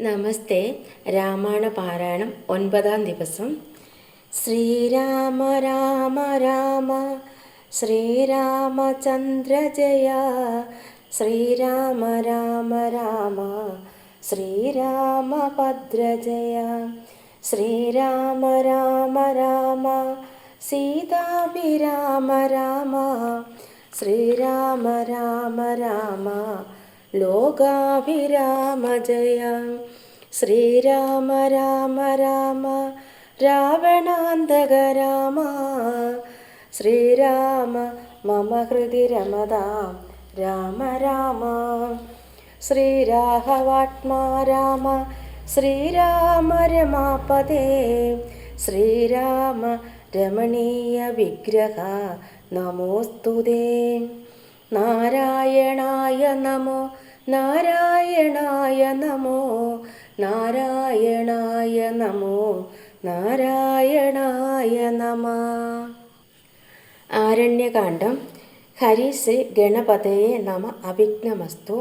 നമസ്തേ. രാമായണ പാരായണം 9-ാം ദിവസം. ശ്രീരാമ രാമ രാമ ശ്രീരാമചന്ദ്ര ജയ. ശ്രീരാമ രാമ രാമ ശ്രീരാമഭദ്ര ജയ. ശ്രീരാമ രാമ രാമ സീതാഭിരാമ രാമ. ശ്രീരാമ രാമ രാമ ലോകാഭിരാമ ജയ. ശ്രീരാമ രാമ രാമ രാവണാന്തക രാമ. ശ്രീരാമ മമ ഹൃദി രമതാം രാമ രാമ. ശ്രീരാഘവാത്മാ രാമ ശ്രീരാമ രമാപദേ. ശ്രീരാമ രമണീയ വിഗ്രഹ നമോസ്തുതേ. നാരായണായ നമോ നാരായണായ നമോ നാരായണായ നമോ നാരായണായ നമഃ. ആരണ്യകാണ്ഡം. ഹരി ശ്രീ ഗണപതയേ നമ. അവിഘ്നമസ്തു.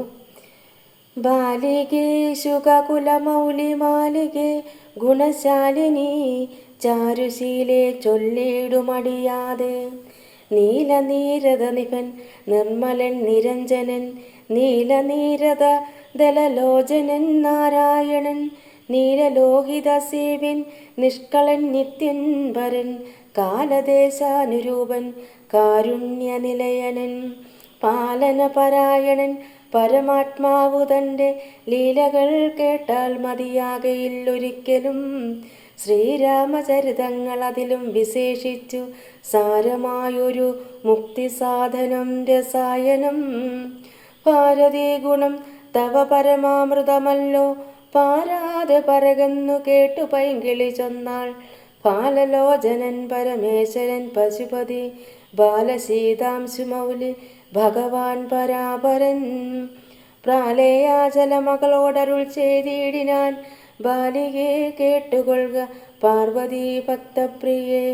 ബാലികേ ശുകകുലമൗലിമാലികേ ഗുണശാലിനി ചാരുശീലേ ചൊല്ലിടുമടിയാതെ. നീലനീരത നിപൻ നിർമ്മലൻ നിരഞ്ജനൻ നീലനീരത ദലലോചനൻ നാരായണൻ നീലലോഹിത സേവ്യൻ നിഷ്കളൻ നിത്യൻ വരൻ കാലദേശാനുരൂപൻ കാരുണ്യനിലയനൻ പാലനപരായണൻ പരമാത്മാവു തൻ്റെ ലീലകൾ കേട്ടാൽ മതിയാകയില്ലൊരിക്കലും. ശ്രീരാമചരിതങ്ങൾ അതിലും വിശേഷിച്ചു സാരമായൊരു മുക്തിസാധനം രസായനം. ഭാരതീ ഗുണം തവ പരമാമൃതമല്ലോ പാരാതെ പരകന്നു കേട്ടു പൈങ്കിളി ചൊന്നാൾ. ബാലലോചനൻ പരമേശ്വരൻ പശുപതി ബാലസീതാംശുമൗലി ഭഗവാൻ പരാപരൻ. പ്രാലേയാചല മകളോടരുൾ ചെയ്തിടിനാൻ. ബാലികേ കേട്ടുകൊള്ളുക പാർവതീ ഭക്തപ്രിയേ.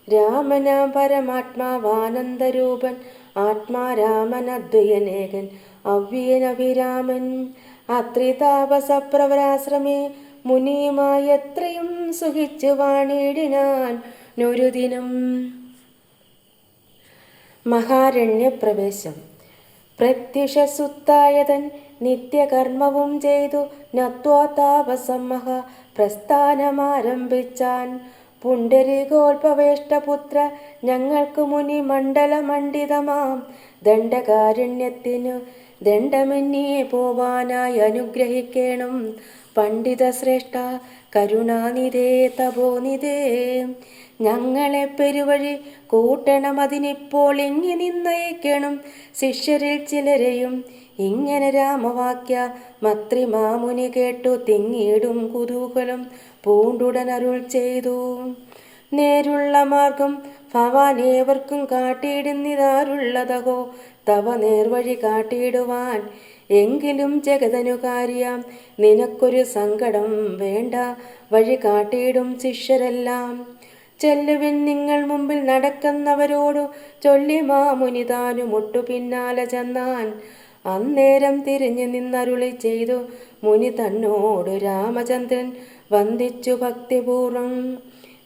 രാമനാം പരമാത്മാവാനന്ദരൂപൻ ആത്മാരാമനദ്വയനേകൻ അവ്യയനഭിരാമൻ. അത്രിതാപസപ്രവരാശ്രമേ മുനിയുമായി എത്രയും സുഖിച്ചു വാണിടിനാൻ നൊരു ദിനം. മഹാരണ്യപ്രവേശം. പ്രത്യുഷസുത്തായതൻ നിത്യകർമ്മവും ചെയ്തു നത്വാ താപസം പ്രസ്ഥാനമാരംഭിച്ചാൻ. പുണ്ടരീകോൽപവേഷ്ടപുത്ര ഞങ്ങൾക്ക് മുനി മണ്ഡലമണ്ഡിതമാം ദണ്ഡകാരണ്യത്തിനു ദണ്ഡമെന്നിയെ പോവാനായി അനുഗ്രഹിക്കേണം. പണ്ഡിത ശ്രേഷ്ഠ കരുണാനിധേ തപോനിധേ. ഞങ്ങളെ പെരുവഴി കൂട്ടണം അതിനിപ്പോൾ ഇങ്ങി നിന്നയിക്കണം. ശിഷ്യരിൽ ചിലരെയും ഇങ്ങനെ രാമവാക്യ മത്രിമാമുനി കേട്ടു തിങ്ങിയിടും കുതൂഹലം പൂണ്ടുടനരുൾ ചെയ്തു. നേരുള്ള മാർഗം ഭവാൻ ഏവർക്കും കാട്ടിയിടുന്നിതാരുള്ളതകോ തവ നേർവഴി കാട്ടിയിടുവാൻ. എങ്കിലും ജഗതനുകാരിയാം നിനക്കൊരു സങ്കടം വേണ്ട, വഴി കാട്ടിയിടും ശിഷ്യരെല്ലാം. ചെല്ലുവിൻ നിങ്ങൾ മുമ്പിൽ നടക്കുന്നവരോടു ചൊല്ലി മാമുനി താനും ഒട്ടു പിന്നാലെ ചെന്നാൻ. അന്നേരം തിരിഞ്ഞു നിന്നരുളി ചെയ്തു മുനി തന്നോടു രാമചന്ദ്രൻ വന്ദിച്ചു ഭക്തിപൂർവം.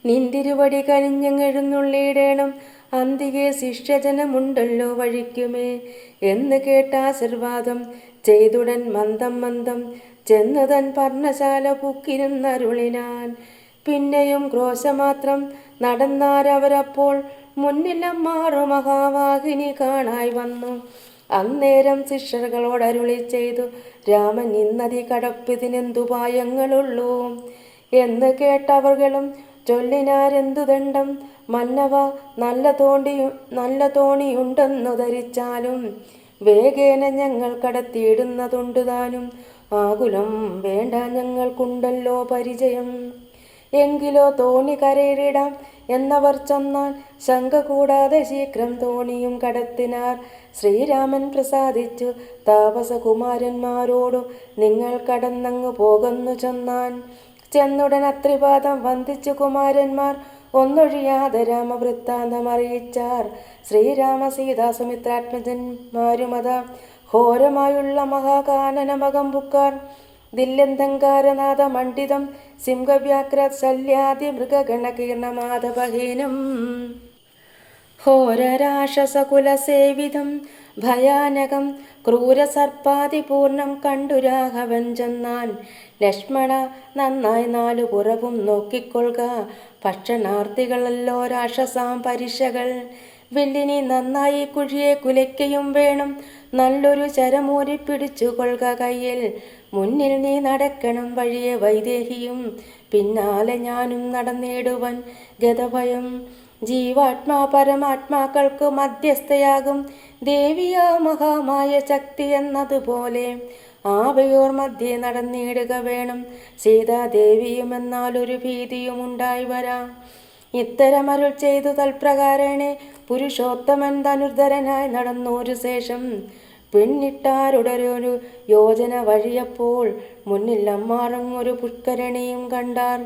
നിന്തിരുവടി കനിഞ്ഞെഴുന്നള്ളിയിടേണം, അന്തികെ ശിഷ്യജനമുണ്ടല്ലോ വഴിക്കുമേ എന്ന് കേട്ടാശീർവാദം ചെയ്തുടൻ മന്ദം മന്ദം ചെന്നു തൻ പർണശാല പുക്കിരുന്നരുളിനാൻ. പിന്നെയും ക്രോശമാത്രം നടന്നാരവരപ്പോൾ മുന്നിലും മാറു മഹാവാഹിനി കാണായി വന്നു. അന്നേരം ശിഷ്യകളോടരുളി ചെയ്തു രാമൻ ഇന്നതി കടപ്പിതിനെന്തുപായങ്ങളുള്ളൂ എന്ന് കേട്ടവർകളും ചൊല്ലിനാരെന്തു ദണ്ഡം മന്നവ നല്ല തോണിയുണ്ടെന്നു ധരിച്ചാലും വേഗേന ഞങ്ങൾ കടത്തിയിടുന്നതുണ്ട് താനും. ആകുലം വേണ്ട, ഞങ്ങൾക്കുണ്ടല്ലോ പരിചയം. എങ്കിലോ തോണി കരയിലിടാം എന്നവർ ചൊന്നാൽ ശങ്ക കൂടാതെ ശീഘ്രം തോണിയും കടത്തിനാർ. ശ്രീരാമൻ പ്രസാദിച്ചു താപസകുമാരന്മാരോടു നിങ്ങൾ കടന്നങ്ങു പോകുന്നു ചൊന്നാൻ. ചെന്നുടൻ അത്രിപാദം വന്ദിച്ചു കുമാരന്മാർ ഒന്നൊഴിയാതെ രാമവൃത്താന്തം അറിയിച്ചാർ. ശ്രീരാമ സീതാ സുമിത്രാത്മജന്മാരുമത ഘോരമായുള്ള മഹാകാനനമകം പുക്കാർ. ദില്ലന്തങ്കാരനാഥ മണ്ഡിതം സിംഹവ്യാഘ്ര ശല്യാദി മൃഗഗണകീർണമാധവഹീനം ഘോരരാക്ഷസകുലസേവിതം ഭയാനകം ക്രൂരസർപ്പാതിപൂർണം കണ്ടു രാഘവൻ ചെന്നാൻ. ലക്ഷ്മണ, നന്നായി നാലു പുറവും നോക്കിക്കൊള്ളുക, ഭക്ഷണാർത്ഥികളല്ലോ രാക്ഷസാം പരിശകൾ. വില്ലിനി നന്നായി കുഴിയെ കുലയ്ക്കയും വേണം, നല്ലൊരു ചരമൂരി പിടിച്ചു കൊള്ളുക കയ്യിൽ. മുന്നിൽ നീ നടക്കണം വഴിയെ വൈദേഹിയും, പിന്നാലെ ഞാനും നടന്നിടുവൻ ഗതഭയം. ജീവാത്മാ പരമാത്മാക്കൾക്ക് മധ്യസ്ഥയാകും ദേവിയാ മഹാമായ ശക്തി എന്നതുപോലെ ആവയോർ മധ്യേ നടന്നിടുക വേണം സീതാദേവിയുമെന്നാലൊരു ഭീതിയും ഉണ്ടായി വരാം. ഇത്തരമരുൾ ചെയ്തു തൽപ്രകാരേണെ പുരുഷോത്തമൻ ധനുർധരനായി നടന്നൊരു ശേഷം പിന്നിട്ടാരുടരൊരു യോജന വഴിയപ്പോൾ മുന്നിൽ അമ്മാറങ്ങൊരു പുഷ്കരണിയും കണ്ടാർ.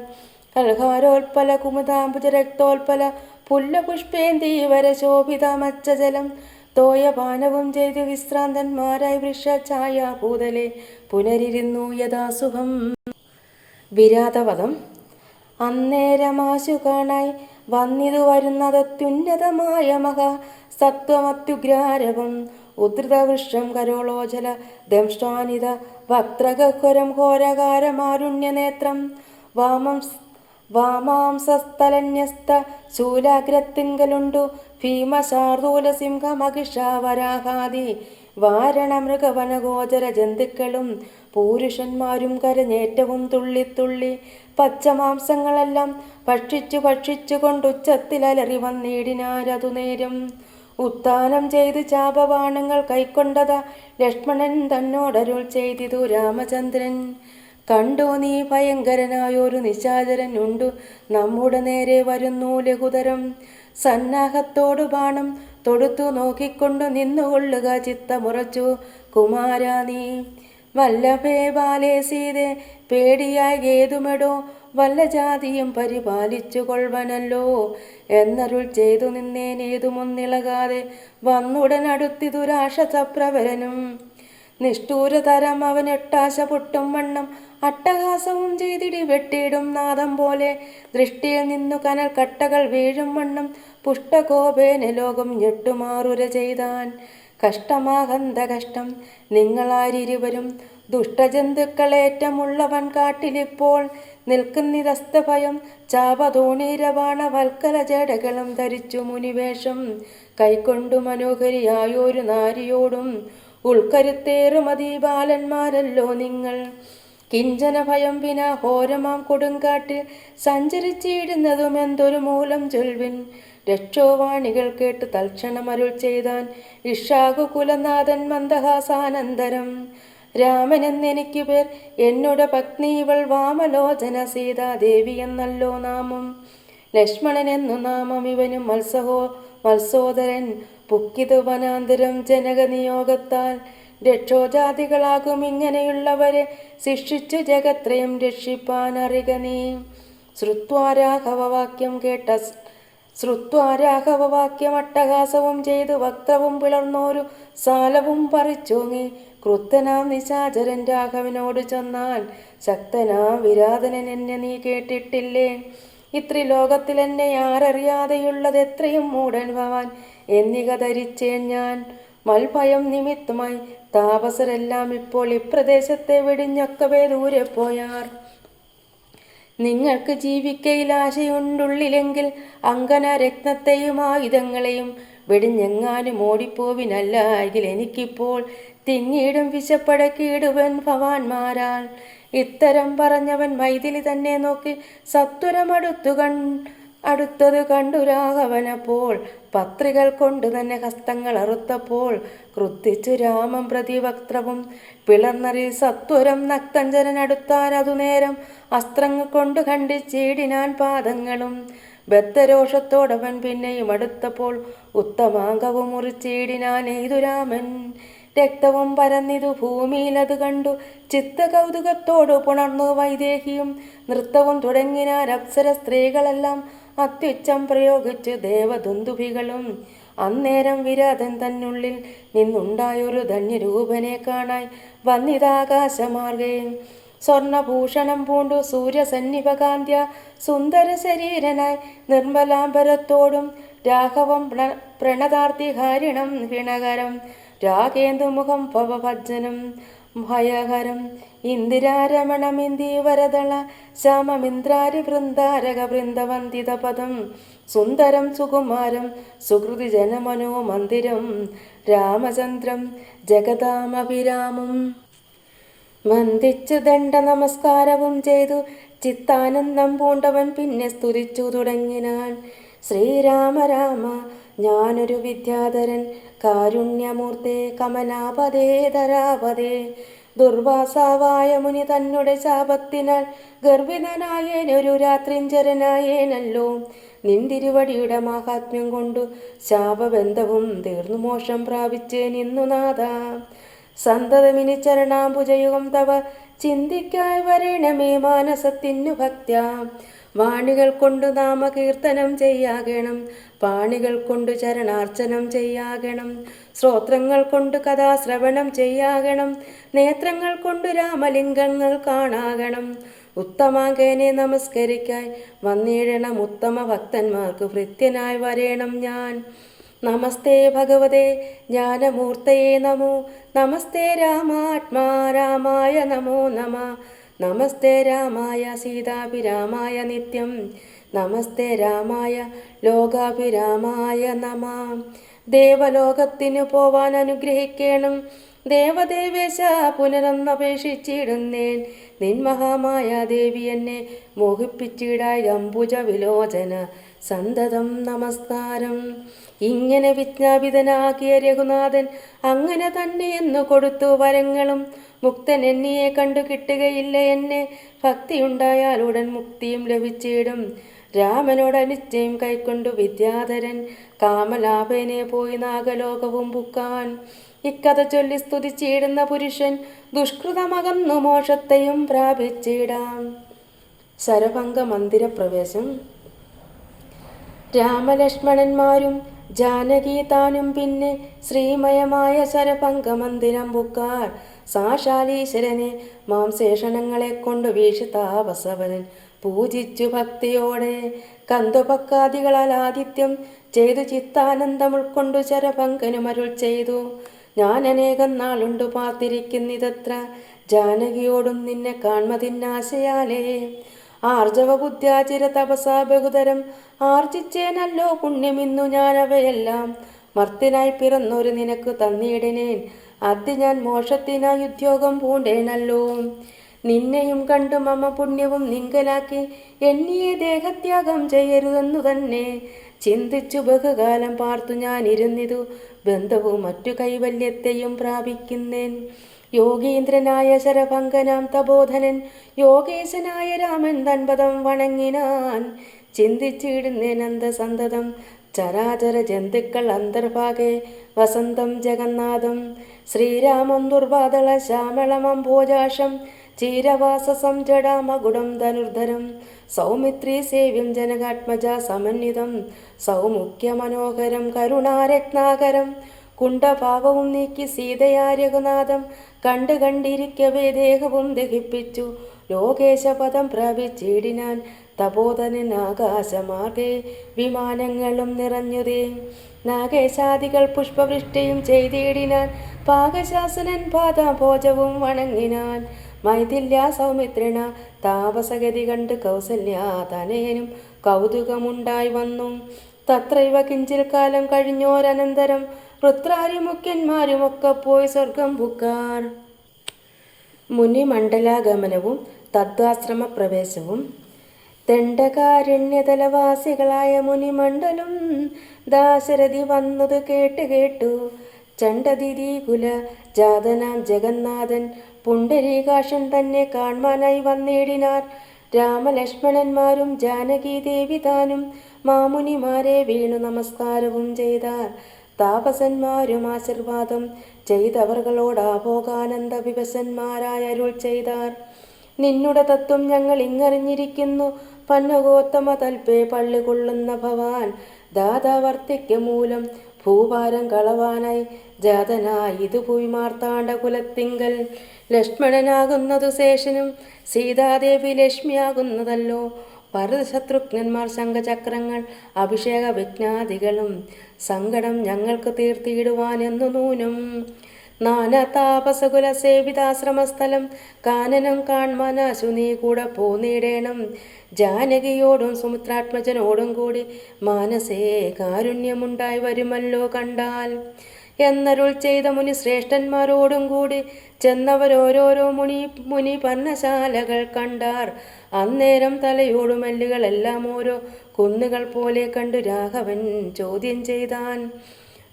കൽഹാരോൽപ്പല കുമുദാംബുജ രക്തോൽപ്പല പുല്ലപുഷ്പേന്ദീവര ശോഭിതമച്ചജലം തോയപാനവും ചെയ്തു വിശ്രാന്തന്മാരായി വൃക്ഷഛായാഭൂതലെ പുനരിരുന്നു യഥാസുഖം. വിരാതവധം. അന്നേരമാശു കാണായി വന്നിതു വരുന്നതത്യുന്നതമായ മഹാ സത്വമത്യുഗ്രാരവം ഉദ്ധൃതവൃക്ഷം കരോളോജല ദംഷ്ടാനിത വക്ത്രഗഹ്വരം ഘോരകാരമാരുണ്യനേത്രം വാമാംസസ്ഥലന്യസ്ത ശൂലാഗ്രത്തിങ്കലുണ്ടു ഭീമശാർദൂലസിംഹമഹിഷാവരാഹാദി വാരണമൃഗവനഗോചര ജന്തുക്കളും പുരുഷന്മാരും കരഞ്ഞേറ്റവും തുള്ളിത്തുള്ളി പച്ചമാംസങ്ങളെല്ലാം ഭക്ഷിച്ചു കൊണ്ടുച്ചത്തിലലറി വന്നിടിനാരതു നേരം. ഉത്താനം ചെയ്ത് ചാപവാണങ്ങൾ കൈക്കൊണ്ടത ലക്ഷ്മണൻ തന്നോടരുൾ ചെയ്തിതു രാമചന്ദ്രൻ. കണ്ടോ നീ ഭയങ്കരനായൊരു നിശാചരൻ ഉണ്ടു നമ്മുടെ നേരെ വരുന്നു ലഘുതരം. സന്നാഹത്തോടു ബാണം തൊടുത്തു നോക്കിക്കൊണ്ടു നിന്നുകൊള്ളുക ചിത്തമുറച്ചു കുമാരാ നീ. വല്ലഭേ ബാലേ സീതേ പേടിയായി ഏതുമെടോ വല്ല ജാതിയും പരിപാലിച്ചു കൊള്ളുവനല്ലോ എന്നരുൾ ചെയ്തു നിന്നേനേതുമൊന്നിളകാതെ വന്നുടനടുത്തിതു രാക്ഷസപ്രവരനും. നിഷ്ഠൂരതരം അവനൊട്ടാശ പൊട്ടും വണ്ണം അട്ടഹാസവും ചെയ്തിടി വെട്ടിയിടും നാദം പോലെ ദൃഷ്ടിയിൽ നിന്നു കനൽ കട്ടകൾ വീഴും വണ്ണം പുഷ്ടകോപേന ലോകം ഞെട്ടുമാറുര ചെയ്താൻ. കഷ്ടമാകന്ത കഷ്ടം നിങ്ങളാരിരുവരും ദുഷ്ടജന്തുക്കളേറ്റമുള്ളവൻ കാട്ടിലിപ്പോൾ നിൽക്കുന്നിതസ്തഭയം ചാപതോണീരവാണ വൽക്കല ജടകളും ധരിച്ചു മുനിവേഷം കൈക്കൊണ്ടു മനോഹരിയായൊരു നാരിയോടും ഉൾക്കരുത്തേറുമതി ബാലന്മാരല്ലോ നിങ്ങൾ. കിഞ്ചന ഭയം വിന ഘോരമാം കൊടുങ്കാട്ടിൽ സഞ്ചരിച്ചിടുന്നതും എന്തൊരു മൂലം ചൊൽവിൻ. രക്ഷോവാണികൾ കേട്ട് തൽക്ഷണമരുൾ ചെയ്താൻ ഇഷാകുകുലനാഥൻ മന്ദഹാസാനന്തരം. രാമനെന്നെനിക്കു പേർ, എന്നോട് പത്നി ഇവൾ വാമലോചന സീതാദേവി എന്നല്ലോ നാമം. ലക്ഷ്മണനെന്നു നാമം ഇവനും മത്സോദരൻ പുക്കിതു വനാന്തരം ജനകനിയോഗത്താൽ. രക്ഷോജാതികളാകും ഇങ്ങനെയുള്ളവരെ ശിക്ഷിച്ചു ജഗത്രയം രക്ഷിപ്പാൻ അറിക നീ. ശ്രുത്വാരാഘവവാക്യം അട്ടഹാസവും ചെയ്തു വക്രവും പിളർന്നോരു സാലവും പറിച്ചോങ്ങി ക്രുദ്ധനാം നിശാചരൻ രാഘവനോട് ചെന്നാൽ ശക്തനാം വിരാതനൻ എന്നെ നീ കേട്ടിട്ടില്ലേ? ഇത്രി ലോകത്തിലെന്നെ ആരറിയാതെയുള്ളതെത്രയും മൂടൻ ഭവാൻ എന്നിക ധരിച്ചേൻ ഞാൻ. മൽഭയം നിമിത്തമായി താപസരെല്ലാം ഇപ്പോൾ ഇപ്രദേശത്തെ വെടിഞ്ഞൊക്കവേ ദൂരെ പോയാർ. നിങ്ങൾക്ക് ജീവിക്കയിൽ ആശയുണ്ടുള്ളിലെങ്കിൽ അങ്കന രത്നത്തെയും ആയുധങ്ങളെയും വെടിഞ്ഞെങ്ങാനും ഓടിപ്പോവിനല്ല എങ്കിൽ എനിക്കിപ്പോൾ തിങ്ങിയിടും വിശപ്പടക്കിയിടുവൻ ഭവാന്മാരാൽ. ഇത്തരം പറഞ്ഞവൻ മൈഥിലി തന്നെ നോക്കി അടുത്തത് കണ്ടു രാഘവനപ്പോൾ പത്രികൾ കൊണ്ട് തന്നെ ഹസ്തങ്ങൾ അറുത്തപ്പോൾ ക്രുദ്ധിച്ചു രാമം പ്രതിവക്ത്രവും പിളർന്നറി സത്വരം നക്തഞ്ചരനടുത്താൻ അതു നേരം അസ്ത്രങ്ങൾ കൊണ്ട് ഖണ്ഡിച്ചിടിനാൻ പാദങ്ങളും. ബദ്ധരോഷത്തോടവൻ പിന്നെയും അടുത്തപ്പോൾ ഉത്തമാംഗവും മുറിച്ചിടിനാൻ എയ്തു രാമൻ. രക്തവും പരന്നിതു ഭൂമിയിലത് കണ്ടു ചിത്തകൗതുകത്തോടു പുണർന്നു വൈദേഹിയും. നൃത്തവും തുടങ്ങിനാൻ അപ്സര സ്ത്രീകളെല്ലാം അത്യുച്ചം പ്രയോഗിച്ചു ദേവദുന്ദുഭികളും. അന്നേരം വിരാതൻ തന്നുള്ളിൽ നിന്നുണ്ടായൊരു ധന്യരൂപനെ കാണായി വന്നിതാകാശമാർഗേ. സ്വർണഭൂഷണം പൂണ്ടു സൂര്യസന്നിഭകാന്ത്യ സുന്ദര ശരീരനായി നിർമ്മലാംബരത്തോടും രാഘവം പ്രണതാർത്തിഹാരിണം ഹിണകരം രാഗേന്ദുമുഖം ഭവഭജ്ജനം ഭയഹരം ഇന്ദിരാരമണമിന്ദീവരദള ശ്യാമമിന്ദ്രാരി വൃന്ദാരക വൃന്ദവന്ദിത പദം സുന്ദരം സുകുമാരം സുഹൃതി ജനമനോ മന്ദിരം രാമചന്ദ്രം ജഗദാമഭിരാമം വന്ദിച്ചു ദണ്ഡ നമസ്കാരവും ചെയ്തു ചിത്താനന്ദം പൂണ്ടവൻ പിന്നെ സ്തുതിച്ചു തുടങ്ങിനാൻ. ശ്രീരാമ രാമ ഞാനൊരു വിദ്യാധരൻ കാരുണ്യമൂർത്തേ കമലാപതേ ധരാപതേ ദുർവാസാവായ മുനി തന്നെ ശാപത്തിനാൽ ഗർഭിതനായേനൊരു രാത്രിഞ്ചരനായേനല്ലോ. നിന്തിരുവടിയുടെ മാഹാത്മ്യം കൊണ്ടു ശാപബന്ധവും തീർന്നു മോക്ഷം പ്രാപിച്ചേ നിന്നു നാഥ. സന്തതമിനി ചരണാംബുജയുഗം തവ ചിന്തിക്കായി വരണമേ മാനസത്തിനു ഭക്ത്യാ. വാണികൾ കൊണ്ടു നാമകീർത്തനം ചെയ്യാകണം, പാണികൾ കൊണ്ടു ചരണാർച്ചനം ചെയ്യാകണം, ശ്രോത്രങ്ങൾ കൊണ്ട് കഥാശ്രവണം ചെയ്യാകണം, നേത്രങ്ങൾ കൊണ്ട് രാമലിംഗങ്ങൾ കാണാകണം. ഉത്തമാങ്കേനെ നമസ്കരിക്കായി വന്നിടണം ഉത്തമ ഭക്തന്മാർക്ക് ഭൃത്യനായി വരേണം ഞാൻ. നമസ്തേ ഭഗവതേ ജ്ഞാനമൂർത്തയേ നമോ നമസ്തേ രാമാത്മാ രാമായ നമോ നമ നമസ്തേ രാമായ സീതാഭിരാമായ നിത്യം നമസ്തേ രാമായ ലോകാഭിരാമായ നമ. ദേവലോകത്തിനു പോവാൻ അനുഗ്രഹിക്കണം ദേവദേവേശ പുനരൊന്നപേക്ഷിച്ചിടുന്നേൻ. നിൻമഹാമായ ദേവി എന്നെ മോഹിപ്പിച്ചിടായി അംബുജ വിലോചന സന്തതം നമസ്കാരം. ഇങ്ങനെ വിജ്ഞാപിതനാകിയ രഘുനാഥൻ അങ്ങനെ തന്നെ എന്നു കൊടുത്തു വരങ്ങളും. മുക്തൻ എന്നിയെ കണ്ടു കിട്ടുകയില്ല എന്നെ ഭക്തിയുണ്ടായാൽ ഉടൻ മുക്തിയും ലഭിച്ചിടും. രാമനോട് നിശ്ചയം കൈക്കൊണ്ടു വിദ്യാധരൻ കാമലാഭനെ പോയി നാഗലോകവും പുക്കാൻ. ഇക്കഥ ചൊല്ലി സ്തുതിച്ചിടുന്ന പുരുഷൻ ദുഷ്കൃതമകന്നു മോക്ഷത്തെയും പ്രാപിച്ചിടാം. ശരഭംഗ മന്ദിരപ്രവേശം. രാമലക്ഷ്മണന്മാരും ജാനകി താനും പിന്നെ ശ്രീമയമായ ശരഭംഗമന്ദിരം പുക്കാർ. സാക്ഷാലീശ്വരനെ മാംസേഷണങ്ങളെ കൊണ്ട് വീക്ഷിതാവസവനൻ പൂജിച്ചു ഭക്തിയോടെ കന്തുപക്കാദികളാൽ ആദിത്യം ചെയ്തു ചിത്താനന്ദം ഉൾക്കൊണ്ടു ശരഭംഗനും അരുൾ ചെയ്തു. ഞാൻ അനേകം നാളുണ്ടു പാർത്തിരിക്കുന്നിതത്ര ജാനകിയോടും നിന്നെ കാൺമതിന്നാശയാലേ. ആർജവ ബുദ്ധ്യാചിര തപസാ ബഹുതരം ആർജിച്ചേനല്ലോ പുണ്യമിന്നു ഞാനവയെല്ലാം. മർത്തിനായി പിറന്നൊരു നിനക്ക് തന്നിടനേൻ അദ്യ ഞാൻ മോക്ഷത്തിനായി ഉദ്യോഗം പൂണ്ടേനല്ലോ. നിന്നെയും കണ്ടു മമ പുണ്യവും നിങ്കലാക്കി എന്നിയെ ദേഹത്യാഗം ചെയ്യരുതെന്നു തന്നെ ചിന്തിച്ചു ബഹുകാലം പാർത്തു ഞാൻ ഇരുന്നിതു. ബന്ധവും മറ്റു കൈവല്യത്തെയും പ്രാപിക്കുന്നേൻ. യോഗീന്ദ്രനായ ശരഭംഗനാം തപോധനൻ യോഗേശനായ രാമൻ തൻപദം വണങ്ങിനാൻ. ചിന്തിച്ചിടുന്നേനന്ദ സന്തതം ചരാചര ജന്തുക്കൾ അന്തർഭാഗെ വസന്തം ജഗന്നാഥം. ശ്രീരാമം ദുർവാദള ശ്യാമളമംഭോജാഷം ചീരവാസസം ജടാമകുടം ധനുർധരം സൗമിത്രീ സേവ്യം ജനകാത്മജ സമന്വിതം സൗമുഖ്യമനോഹരം കരുണാരത്നാകരം. കുണ്ഠഭാവവും നീക്കി സീതയാ രഘുനാഥം കണ്ടു കണ്ടിരിക്കവേ ദേഹവും ദഹിപ്പിച്ചു ലോകേശപദം പ്രാപിച്ചിടിനാൻ. തപോധനൻ ആകാശമാകെ വിമാനങ്ങളും നിറഞ്ഞുതേ. നാഗേശാദികൾ പുഷ്പവൃഷ്ടിയും ചെയ്തിടിനാൻ. പാകശാസനൻ പാദഭോജവും വണങ്ങിനാൻ. മൈഥില്യ സൗമിത്രിണ താപസഗതി കണ്ട് കൗസല്യ തനയനും കൗതുകമുണ്ടായി വന്നു. തത്രൈവ കിഞ്ചിൽ കാലം കഴിഞ്ഞോരനന്തരം വൃത്രാരിമുഖ്യന്മാരുമൊക്കെ പോയി സ്വർഗം പുക്കാർ. മുനിമണ്ഡലാഗമനവും തദ്വാശ്രമ പ്രവേശവും. ദണ്ഡകാരണ്യതലവാസികളായ മുനിമണ്ഡലും ദാശരഥി വന്നത് കേട്ടു ചണ്ഡതിരീകുല ജാതനാം ജഗന്നാഥൻ പുണ്ടരീകാക്ഷൻ തന്നെ കാൺമാനായി വന്നിടിനാർ. രാമലക്ഷ്മണന്മാരും ജാനകി ദേവി താനും മാമുനിമാരെ വീണു നമസ്കാരവും ചെയ്താർ. താപസന്മാരും ആശീർവാദം ചെയ്തവർകളോടാഭോഗാനന്ദ വിവശന്മാരായ അരുൾ ചെയ്താർ. നിന്നുടെ തത്വം ഞങ്ങൾ ഇങ്ങറിഞ്ഞിരിക്കുന്നു. പന്നഗോത്തമ തൽപേ പള്ളികൊള്ളുന്ന ഭവാൻ ദാതാവർത്തിക്ക് മൂലം ഭൂഭാരം കളവാനായി ജാതനായി ഇതു പോയി മാർത്താണ്ഡ കുലത്തിങ്കൽ ലക്ഷ്മണനാകുന്നതു ശേഷനും സീതാദേവി ലക്ഷ്മിയാകുന്നതല്ലോ. ഭരതശത്രുഘ്നന്മാർ ശംഖചക്രങ്ങൾ അഭിഷേക വിജ്ഞാതികളും സങ്കടം ഞങ്ങൾക്ക് തീർത്തിയിടുവാനെന്നു നൂനും. നാനാ താപസകുല സേവിതാശ്രമസ്ഥലം കാനനം കാൺമാനാശു നീ കൂടെ പോന്നിടേണം. ജാനകിയോടും സുമിത്രാത്മജനോടും കൂടി മാനസേ കാരുണ്യമുണ്ടായി വരുമല്ലോ കണ്ടാൽ എന്നരുൾ ചെയ്ത മുനി ശ്രേഷ്ഠന്മാരോടും കൂടി ചെന്നവരോരോരോ മുനി പർണശാലകൾ കണ്ടാർ. അന്നേരം തലയോടും എല്ലുകളെല്ലാം ഓരോ കുന്നുകൾ പോലെ കണ്ടു രാഘവൻ ചോദ്യം ചെയ്താൻ.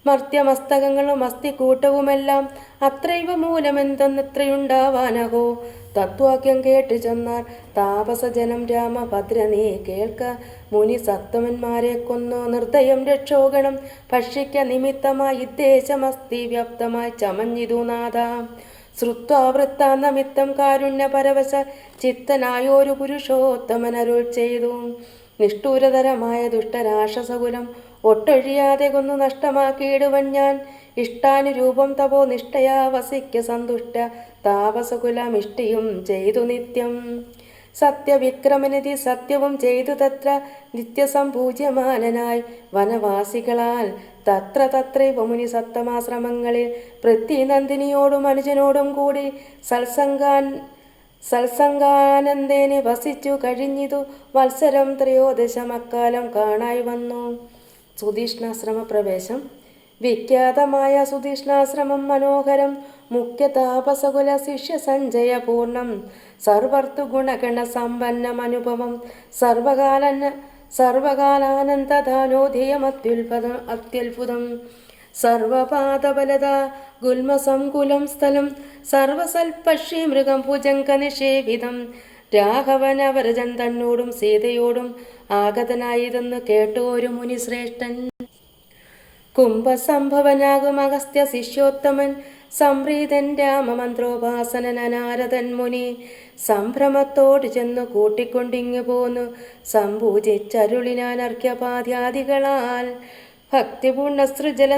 മർത്യമസ്തകങ്ങളും അസ്ഥിക്കൂട്ടവുമെല്ലാം അത്രൈവ മൂലമെന്തെന്നത്രയുണ്ടാവാനഹോ. തത്വാക്യം കേട്ടു ചെന്നാർ താപസജനം രാമഭദ്ര നീ കേൾക്ക. മുനി സത്തമന്മാരെ കൊന്നോ നിർദ്ദയം രക്ഷോഗണം ഭക്ഷിക്ക നിമിത്തമായി ഇദ്ദേശമസ്തി വ്യാപ്തമായി ചമഞ്ഞിതു നാഥ. ശ്രുത്വാ വൃത്താന്തമിത്തം കാരുണ്യപരവശ ചിത്തനായോരു പുരുഷോത്തമനരുൾ ചെയ്തു. നിഷ്ഠൂരതരമായ ദുഷ്ടരാക്ഷസകുലം ഒട്ടൊഴിയാതെ കൊന്നു നഷ്ടമാക്കിയിടുവൻ ഞാൻ. ഇഷ്ടാനുരൂപം തപോ നിഷ്ഠയാ വസിക്ക സന്തുഷ്ട താപസകുലമിഷ്ടിയും ചെയ്തു നിത്യം. സത്യവിക്രമനിധി സത്യവും ചെയ്തു തത്ര നിത്യസംപൂജ്യമാനനായി വനവാസികളാൽ തത്ര തത്രൈവ മുനി സപ്തമാശ്രമങ്ങളിൽ പൃഥ്വിനന്ദിനിയോടും അനുജനോടും കൂടി സത്സംഗാനന്ദേനെ വസിച്ചു കഴിഞ്ഞിതു വത്സരം ത്രയോദശമക്കാലം കാണായി വന്നു. സുതീഷ്ണാശ്രമ പ്രവേശം. വിഖ്യാതമായ സുതീഷ്ണാശ്രമം മനോഹരം മുഖ്യ താപസകുല ശിഷ്യ സഞ്ജയപൂർണം സർവർത്തു ഗുണഗണ സമ്പന്നമനുഭവം സർവകാലാനന്ദദാനോധേയമത്യുത്ഭുതം സർവപാദബലത ഗുൽമസംകുലം സ്ഥലം സർവസൽപക്ഷി മൃഗം ഭുജംഗനിഷേവിതം. രാഘവനവരജൻ തന്നോടും സീതയോടും ആഗതനായതെന്ന് കേട്ടു ഒരു മുനിശ്രേഷ്ഠൻ. കുംഭസംഭവനാകും അഗസ്ത്യ ശിഷ്യോത്തമൻ സംപ്രീതൻ രാമമന്ത്രോപാസനൻ നാരദൻ മുനി സംഭ്രമത്തോട് ചെന്നു കൂട്ടിക്കൊണ്ടിങ്ങു പോന്നു സംപൂജിച്ചരുളിനാൻ അർഘ്യപാദ്യാദികളാൽ. ഭക്തിപൂർണസൃജല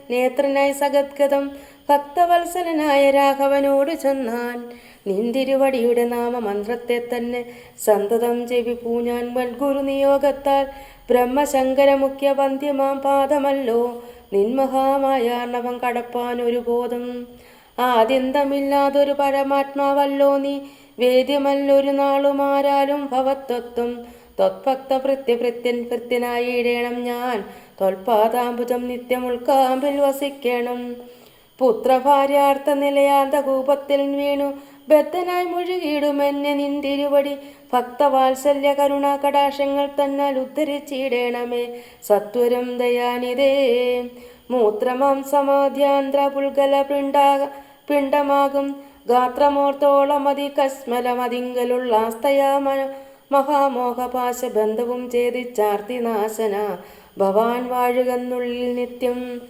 നേത്രനായി സഗദ്ഗതം ഭക്തവത്സലനായ രാഘവനോട് ചെന്നാൻ. നിന്തിരുവടിയുടെ നാമമന്ത്രത്തെ തന്നെ സന്തതം ജപിപ്പൂ ഞാൻ മൽഗുരു നിയോഗത്താൽ. ബ്രഹ്മശങ്കര മുഖ്യ വന്ധ്യമാം പാദമല്ലോ നിന്മഹാമായാർണവം കടപ്പാനൊരു ബോധം. ആദ്യന്തമില്ലാതൊരു പരമാത്മാവല്ലോ നീ വേദ്യമല്ലൊരു നാളുമാരാലും ഭവത്വത്വം. ത്വത്ഭക്ത ഭൃത്യനായിടേണം ഞാൻ ത്വൽപാദാംബുജം നിത്യം ഉൾക്കാമ്പിൽ വസിക്കണം. പുത്രഭാര്യാർത്ഥ നിലയാന്തകൂപത്തിൽ വീണു ബദ്ധനായി മുഴുകിയിടുമെന്നെ നിന്തിരുവടി ഭക്തവാത്സല്യ കരുണാ കടാശങ്ങൾ തന്നാൽ ഉദ്ധരിച്ചിടേണമേ സത്വരം ദയാനിതേ. മൂത്രമാംസമാധ്യാന്ധ്ര പുൽഗല പിണ്ടമാകും ഗാത്രമോർത്തോളമതി കസ്മലമതിങ്കലുള്ള ആസ്തയാ മഹാമോഹപാശബന്ധവും ഛേദിച്ചാർത്തിനാശന ഭവാൻ വാഴുകെന്നുള്ളിൽ നിത്യം.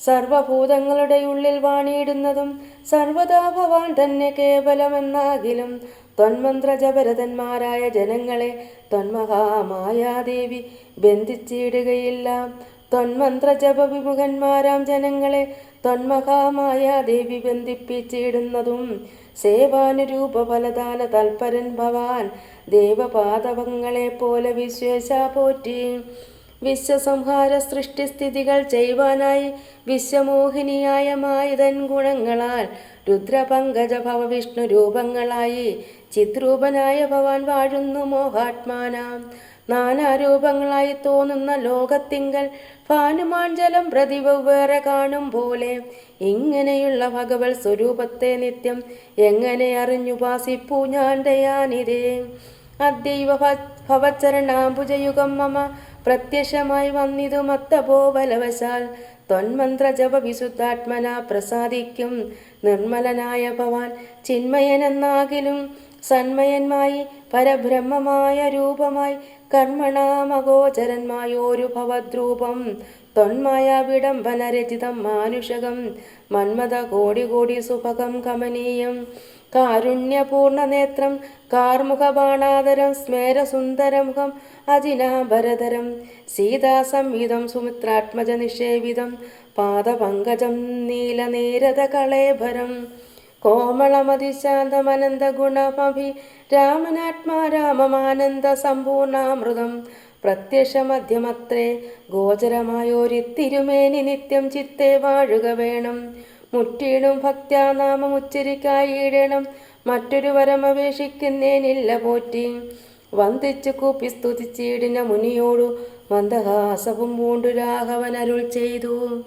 സർവഭൂതങ്ങളുടെ ഉള്ളിൽ വാണിയിടുന്നതും സർവദാ ഭവാൻ തന്നെ കേവലമെന്നാകിലും ത്വന്മന്ത്രജപരതന്മാരായ ജനങ്ങളെ ത്വന്മഹാമായാദേവി ബന്ധിച്ചിടുകയില്ല. ത്വന്മന്ത്രജപ വിമുഖന്മാരാം ജനങ്ങളെ ത്വന്മഹാമായാദേവി ബന്ധിപ്പിച്ചിടുന്നതും സേവാനുരൂപ ഫലദാന തൽപരൻ ഭവാൻ ദേവപാദവങ്ങളെ പോലെ വിശ്വേശ പോറ്റി. വിശ്വസംഹാര സൃഷ്ടിസ്ഥിതികൾ ചെയ്യുവാനായി വിശ്വമോഹിനിയായ മായതൻ ഗുണങ്ങളാൽ രുദ്രപങ്കജ ഭവ വിഷ്ണു രൂപങ്ങളായി ചിത്രൂപനായ ഭവാൻ വാഴുന്നു മോഹാത്മാനാം. നാനാരൂപങ്ങളായി തോന്നുന്ന ലോകത്തിങ്കൽ ഭാനുമാൻ ജലം പ്രതി വെവ്വേറെ കാണും പോലെ ഇങ്ങനെയുള്ള ഭഗവത് സ്വരൂപത്തെ നിത്യം എങ്ങനെ അറിഞ്ഞുപാസിപ്പൂ ഞാൻ ദയാനിതേ. അദ്ദൈവ ഭവച്ചരണാംബുജയുഗം മമ പ്രത്യക്ഷമായി വന്നിതു മത്തപോബലവശാൽ ത്വന്മന്ത്രജപ വിശുദ്ധാത്മന പ്രസാദിക്കും. നിർമ്മലനായ ഭവാൻ ചിന്മയനെന്നാകിലും സന്മയന്മായി പരബ്രഹ്മമായ രൂപമായി കർമ്മണാമഗോചരന്മായോരു ഭവദ്രൂപം. ത്വന്മായ വിഡംബനരചിതം മാനുഷകം മന്മത കോടി കോടി സുഭകം കമനീയം. കാരുണ്യപൂർണനേത്രം കാർമുഖബാണാദരം സ്മേരസുന്ദരമുഖം അജിനാംബരധരം സീതാസംയുതം സുമിത്രാത്മജ നിഷേവിതം പാദപങ്കജം നീലനീരത കളേഭരം കോമളമതിശാന്തമനന്തഗുണമഭി രാമനാത്മാ രാമമാനന്ദ സമ്പൂർണാമൃതം പ്രത്യക്ഷമധ്യമത്രേ ഗോചരമായോരിത്തിരുമേനി നിത്യം ചിത്തേ വാഴുക വേണം. മുറ്റീടും ഭക്ത്യാ നാമമുച്ചരിക്കായിടണം മറ്റൊരു വരമപേക്ഷിക്കുന്നേനില്ല പോറ്റി. വന്ദിച്ചു കൂപ്പി സ്തുതിച്ചിടിന മുനിയോടു മന്ദഹാസവും പൂണ്ടു രാഘവൻ അരുൾ ചെയ്തു.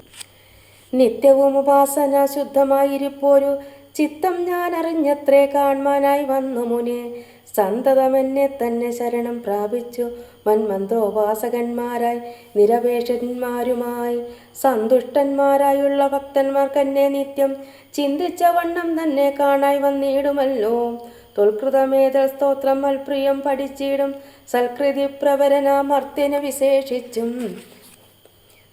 നിത്യവും ഉപാസന ശുദ്ധമായിരിപ്പോരു ചിത്തം ഞാൻ അറിഞ്ഞത്രേ കാൺമാനായി വന്നു മുനെ. സന്തതമെന്നെ തന്നെ ശരണം പ്രാപിച്ചു മന്മന്ത്രോപാസകന്മാരായി നിരപേക്ഷന്മാരുമായി സന്തുഷ്ടന്മാരായുള്ള ഭക്തന്മാർക്കെന്നെ നിത്യം ചിന്തിച്ച വണ്ണം തന്നെ കാണായി വന്നിടുമല്ലോ. തൊൽകൃതമേതൽ സ്തോത്രം മൽപ്രിയം പഠിച്ചിടും സൽകൃതി പ്രവരനാമർത്യനെ വിശേഷിച്ചും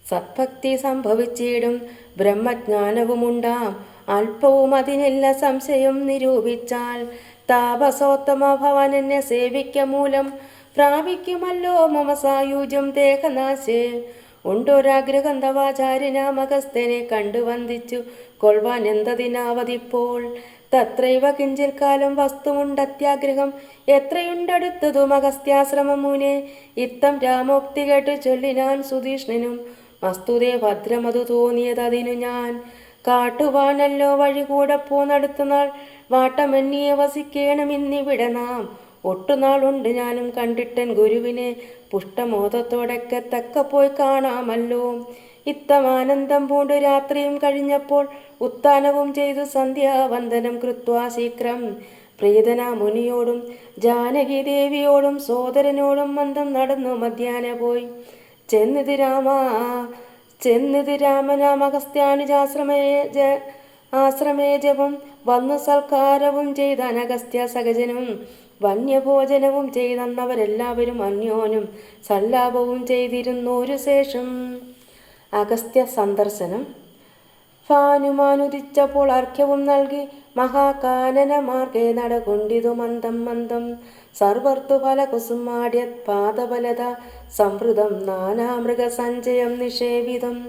സത്ഭക്തി സംഭവിച്ചിടും ബ്രഹ്മജ്ഞാനവുമുണ്ടാം അല്പവും അതിനെല്ല സംശയം നിരൂപിച്ചാൽ. താപസോത്തമ ഭവൻ എന്നെ സേവിക്ക മൂലം പ്രാപിക്കുമല്ലോ മമ സായുജ്യം ദേഹനാശേ. ഉണ്ടൊരാഗ്രഹം തവാചാര്യനാമഗസ്ത്യനെ കണ്ടു വന്ദിച്ചു കൊൾവാൻ എന്തതിനാവതിപ്പോൾ. തത്രൈവ കിഞ്ചിൽ കാലം വസ്തുമുണ്ടത്യാഗ്രഹം എത്രയുണ്ടടുത്തതും അഗസ്ത്യാശ്രമം മുനെ. ഇത്തം രാമോക്തി കേട്ടു ചൊല്ലിനാൻ സുധീഷ്ണനും വസ്തുതേ ഭദ്രമതു തോന്നിയതതിനു ഞാൻ. കാട്ടുവാനല്ലോ വഴി കൂടെ പോന്നടുത്ത നാൾ വാട്ടമെന്നിയെ വസിക്കേണമിന്നിവിടെ നാം. ഒട്ടുനാളുണ്ട് ഞാനും കണ്ടിട്ടൻ ഗുരുവിനെ പുഷ്ടമോദത്തോടൊക്കെ തക്ക പോയി കാണാമല്ലോ. ഇത്തമാനന്ദം പൂണ്ടു രാത്രിയും കഴിഞ്ഞപ്പോൾ ഉത്ഥാനവും ചെയ്തു സന്ധ്യാവന്ദനം കൃത്വാ ശീഘ്രം പ്രീതന മുനിയോടും ജാനകി ദേവിയോടും സോദരനോടും മന്ദം നടന്നു മധ്യാന പോയി. ചെന്നിത് രാമനാമഗസ്ത്യാനുജാശ്രമേ ജപം വന്നു സൽക്കാരവും ചെയ്ത അനഗസ്ത്യ സഹജനും വന്യഭോജനവും ചെയ്തന്നവരെല്ലാവരും അന്യോനും സല്ലാപവും ചെയ്തിരുന്നൊരു ശേഷം. അഗസ്ത്യ സന്ദർശനം. ഭാനുമാനുദിച്ചപ്പോൾ അർഘ്യവും നൽകി മഹാകാനന മാർഗേ നടകൊണ്ടിതു മന്ദം മന്ദം സർവർത്തുഫല കുസുമാട്യത് പാദബലത സംവൃതം നാനാമൃഗസഞ്ചയം നിഷേവിതം.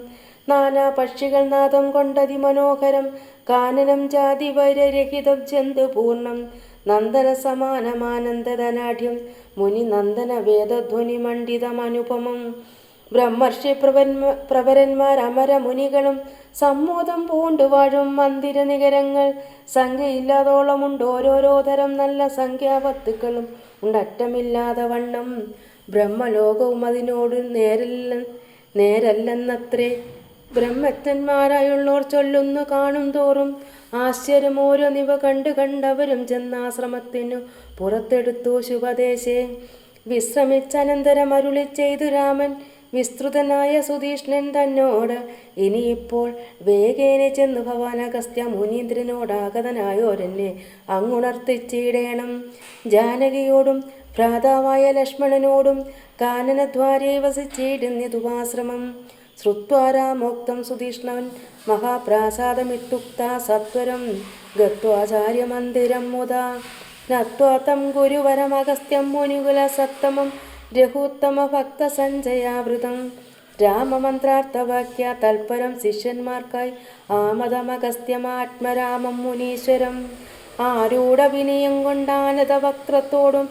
നാനാ പക്ഷികൾ നാദം കൊണ്ടതി മനോഹരം കാനനം ജാതി വൈരരഹിതം ജന്തുപൂർണം നന്ദന സമാനമാനന്ദധനാഢ്യം മുനി നന്ദന വേദധ്വനി മണ്ഡിതമനുപമം. ബ്രഹ്മർഷി പ്രവരന്മാർ അമര മുനികളും സമ്മോദം പൂണ്ടുവാഴും മന്ദിര നികരങ്ങൾ സംഖ്യയില്ലാതോളമുണ്ട് ഓരോരോ തരം നല്ല സംഖ്യാവത്തുക്കളും ഉണ്ടറ്റമില്ലാതെ വണ്ണം. ബ്രഹ്മലോകവും അതിനോട് നേരല്ലെന്നത്രേ ബ്രഹ്മജ്ഞന്മാരായുള്ളോർ ചൊല്ലുന്നു കാണും തോറും. ആശ്ചര്യം ഓരോന്നിവ കണ്ടവരും ചെന്നാശ്രമത്തിനു പുറത്തെടുത്തു ശുഭദേശേ. വിശ്രമിച്ചനന്തരം അരുളി ചെയ്തു രാമൻ വിസ്തൃതനായ സുധീഷ്ണൻ തന്നോട്. ഇനിയിപ്പോൾ വേഗേന ചെന്നു ഭവാൻ അഗസ്ത്യ മുനീന്ദ്രനോടാഗതനായോരെന്നെ അങ്ങുണർത്തിച്ചിടേണം. ജാനകിയോടും ഭ്രാതാവായ ലക്ഷ്മണനോടും കാനനദ്വാരേ വസിച്ചിടുന്നതുപാശ്രമം. ശ്രുത്വാ രാമോക്തം സുധീഷ്ണൻ മഹാപ്രാസാദമിത്യുക്താ സത്വരം ഗത്വാചാര്യമന്ദിരം മുദാ. നത്വാ തം ഗുരുവരമഗസ്ത്യം മുനികുല സത്തമം രഘുത്തമ ഭക്തസഞ്ജയാവൃതം. രാമമന്ത്രാർത്ഥവാക്യ തൽപരം ശിഷ്യന്മാർക്കായി ആമതമഗസ്ത്യമാത്മരാമം മുനീശ്വരം. ആരൂഢ വിനയം കൊണ്ടാനത വക്രത്തോടും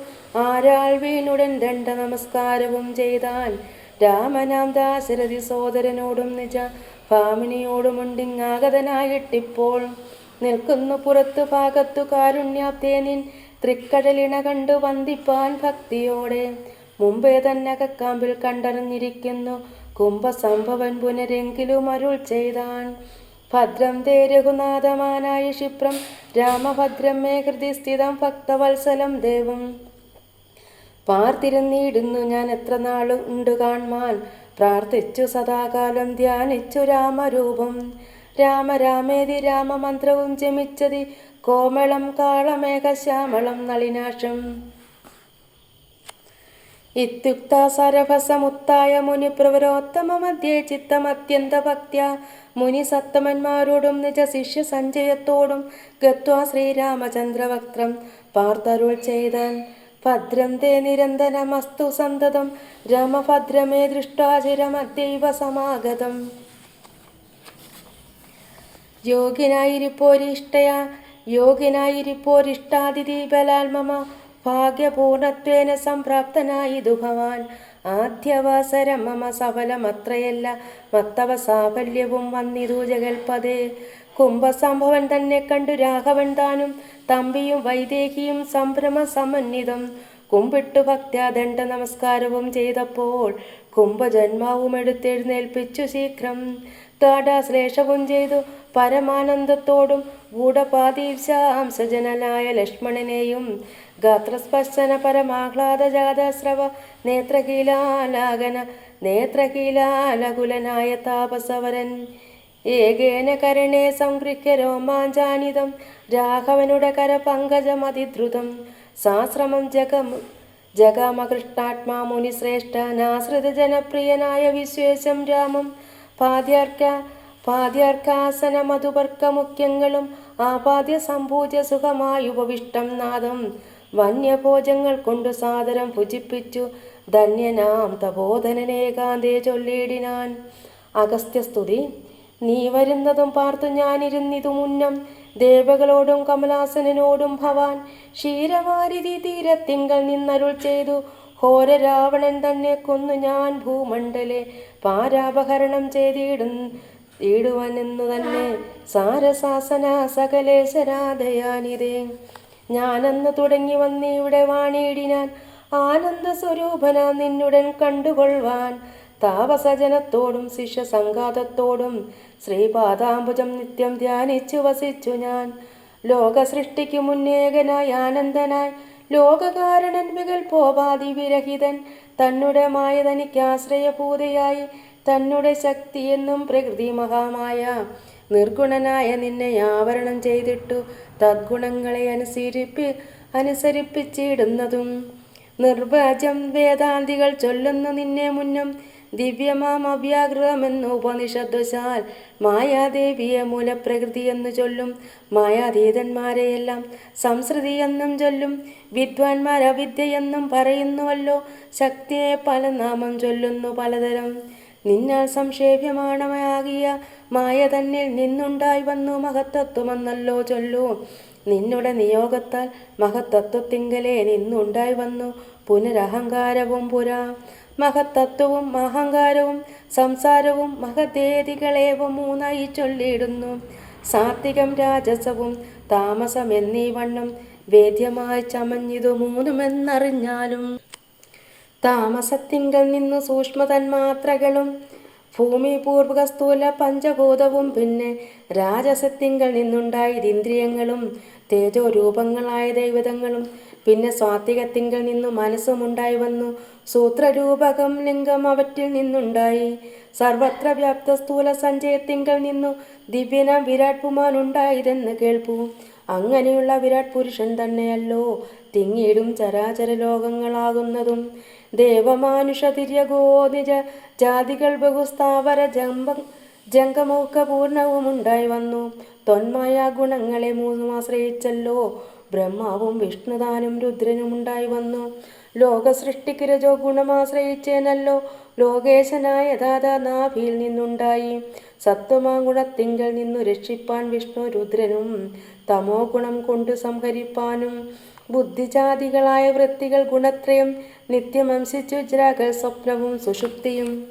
ആരാൾ വീണുടൻ ദണ്ഡ നമസ്കാരവും ചെയ്താൻ. രാമനാം ദാശരഥി സോദരനോടും നിജ ഭാമിനിയോടുമുണ്ടിങ്ങാഗതനായിട്ടിപ്പോൾ നിൽക്കുന്നു പുറത്തു ഭാഗത്തു കാരുണ്യാബ്ദേ നിൻ തൃക്കടലിണ കണ്ടു വന്ദിപ്പാൻ ഭക്തിയോടെ. മുമ്പേ തന്നെ കക്കാമ്പിൽ കണ്ടറിഞ്ഞിരിക്കുന്നു കുംഭസംഭവൻ പുനരെങ്കിലും അരുൾ ചെയ്താൻ. ഭദ്രം തേ രഘുനാഥമാനായ ക്ഷിപ്രം രാമഭദ്രം മേ ഹൃദി സ്ഥിതം ഭക്തവത്സലം ദേവം. പാർത്തിരുന്നിടുന്നു ഞാൻ എത്ര നാളുണ്ട് കാൺമാൻ പ്രാർത്ഥിച്ചു സദാകാലം ധ്യാനിച്ചു രാമരൂപം. രാമരാമേതി രാമമന്ത്രവും ജമിച്ചതി കോമളം കാളമേഘശ്യാമളം നളിനാശം. ഇത്യുക്ത സരഭസമുത്തായ മുനിപ്രവരോത്തമ മധ്യേ ചിത്തമത്യന്ത ഭക്ത്യാ മുനി സത്തമന്മാരോടും നിജ ശിഷ്യ സഞ്ജയത്തോടും ഗത്വാ ശ്രീരാമചന്ദ്രവക്ത്രം പാർത്തരുൾ ചെയ്താൻ. ഭദ്രം തേ നിരന്തരമസ്തു സന്തതം രമഭദ്രമേ ദൃഷ്ട്വാ ചിരമദ്യൈവ സമാഗതം. യോഗിനായിരിപ്പോരിഷ്ടാതിഥി മമ ഭാഗ്യപൂർണത്വേന സംപ്രാപ്തനായിതു ഭവാൻ. ആദ്യവാസരം മമ സഫലമത്രയല്ല മത്തവ സാഫല്യവും വന്നിതു ജഗൽപദേ. കുംഭസംഭവൻ തന്നെ കണ്ടു രാഘവൻ താനും തമ്പിയും വൈദേഹിയും സംഭ്രമ സമന്വിതം കുമ്പിട്ടു ഭക്ത്യാ ദണ്ഡ നമസ്കാരവും ചെയ്തപ്പോൾ കുംഭജന്മാവും എടുത്തെഴുന്നേൽപ്പിച്ചു ശീഘ്രം. താടാശ്ലേഷവും ചെയ്തു പരമാനന്ദത്തോടും ഗൂഢപാദീംശാംസജനനായ ലക്ഷ്മണനെയും ഗാത്രസ്പർശന പരമാഹ്ലാദജാതസ്രവ നേത്രകീലാലകുലനായ താപസവരൻ ഏകേന കരണേ സംഗൃഹ്യ രോമാഞ്ചാനിതം രാഘവനുടെ കരപങ്കജമതിദ്രുതം സാശ്രമം ജഗമകൃഷ്ണാത്മാ മുനിശ്രേഷ്ഠനാശ്രിത ജനപ്രിയനായ വിശ്വേശം രാമം. പാദ്യാർക്കാസന മധുപർക്കമുഖ്യങ്ങളും ആപാദ്യ സംഭൂജ്യ സുഖമായുപവിഷ്ടം നാദം വന്യഭോജങ്ങൾ കൊണ്ടു സാദരം ഭുജിപ്പിച്ചു ധന്യനാം തപോധനനേകാന്തേ ചൊല്ലിയിടിനാൻ. അഗസ്ത്യസ്തുതി. നീ വരുന്നതും പാർത്തു ഞാനിരുന്നിതു മുന്നം ദേവകളോടും കമലാസനോടും ഭവാൻ ക്ഷീരവാരിധി തീരത്തിങ്കൽ നിന്നരുൾ ചെയ്തു ഘോര രാവണൻ തന്നെ കൊന്നു ഞാൻ ഭൂമണ്ഡലെ പാരാപഹരണം ചെയ്തിടുവനെന്നു തന്നെ സാരസാസന സകലേശരാധയാനിതേ. ഞാനെന്ന് തുടങ്ങി വന്നിവിടെ വാണിയിടിനാൻ ആനന്ദ സ്വരൂപനാ നിന്നുടൻ കണ്ടുകൊള്ളുവാൻ. താപസജനത്തോടും ശിഷ്യസംഘാതത്തോടും ശ്രീപാദാംബുജം നിത്യം ധ്യാനിച്ചു വസിച്ചു ഞാൻ. ലോകസൃഷ്ടിക്കു മുന്നേകനായി ആനന്ദനായി ലോകകാരണൻ വികൽപോപാധി വിരഹിതൻ തന്നുടെ മായ തനിക്കാശ്രയഭൂതയായി തന്നെ ശക്തിയെന്നും പ്രകൃതി മഹാമായ നിർഗുണനായ നിന്നെ ആവരണം ചെയ്തിട്ടു തദ്ഗുണങ്ങളെ അനുസരിപ്പിച്ചിടുന്നതും നിർവചം വേദാന്തികൾ ചൊല്ലുന്നു നിന്നെ മുന്നം ദിവ്യമാം അവ്യാകൃതമെന്നു ഉപനിഷദ്വശാൽ മായാദേവിയെ മൂലപ്രകൃതി എന്നു ചൊല്ലും. മായാതീതന്മാരെയെല്ലാം സംസൃതിയെന്നും ചൊല്ലും. വിദ്വാൻമാർ അവിദ്യയെന്നും പറയുന്നുവല്ലോ. ശക്തിയെ പല നാമം ചൊല്ലുന്നു പലതരം. നിന്നാൽ സംക്ഷേപ്യമാണമാകിയ മായ തന്നിൽ നിന്നുണ്ടായി വന്നു മഹത്തത്വമെന്നല്ലോ ചൊല്ലൂ. നിന്നുടെ നിയോഗത്താൽ മഹത്തത്വത്തിങ്കലേ നിന്നുണ്ടായി വന്നു പുനരഹങ്കാരവും പുരാ. മഹത്തത്വവും അഹങ്കാരവും സംസാരവും മഹദേതികളേവ മൂന്നായി ചൊല്ലിയിടുന്നു. സാത്വികം രാജസവും താമസം എന്നീ വണ്ണം വേദ്യമായി ചമഞ്ഞിതു മൂന്നുമെന്നറിഞ്ഞാലും താമസത്തിങ്കൽ നിന്നു സൂക്ഷ്മതന്മാത്രകളും ഭൂമി പൂർവക സ്ഥൂല പഞ്ചഭൂതവും പിന്നെ രാജസത്തിങ്കൽ നിന്നുണ്ടായതിന്ദ്രിയങ്ങളും തേജോരൂപങ്ങളായ ദൈവതങ്ങളും പിന്നെ സ്വാത്വികത്തിങ്കൽ നിന്നു മനസ്സുമുണ്ടായി വന്നു. സൂത്രരൂപകം ലിംഗം അവറ്റിൽ നിന്നുണ്ടായി. സർവത്ര വ്യാപ്ത സ്ഥൂല സഞ്ചയത്തിങ്കൽ നിന്നു ദിവ്യനാം വിരാട് പുമാനുണ്ടായതെന്ന് കേൾപ്പൂ. അങ്ങനെയുള്ള വിരാട് പുരുഷൻ തന്നെയല്ലോ തിങ്ങിയിടും ചരാചര ലോകങ്ങളാകുന്നതും. ദേവമാനുഷ തിര്യഗോ നിജ ജാതികൾ ബഹുസ്ഥാവര ജംഗമൗഖപൂർണവും ഉണ്ടായി വന്നു. തൊന്മായ ഗുണങ്ങളെ മൂന്നും ആശ്രയിച്ചല്ലോ ബ്രഹ്മാവും വിഷ്ണുദാനും രുദ്രനും ഉണ്ടായി വന്നു. ലോകസൃഷ്ടിക്ക് രജോ ഗുണമാശ്രയിച്ചേനല്ലോ ലോകേശനായ ദാദാ നാഭിയിൽ നിന്നുണ്ടായി. സത്വമാഗുണത്തിങ്കൽ നിന്നു രക്ഷിപ്പാൻ വിഷ്ണു രുദ്രനും തമോ ഗുണം കൊണ്ട് സംഹരിപ്പാനും ബുദ്ധിജാതികളായ വൃത്തികൾ ഗുണത്രയം നിത്യമംശിച്ചു ജാഗൽ സ്വപ്നവും സുഷുപ്തിയും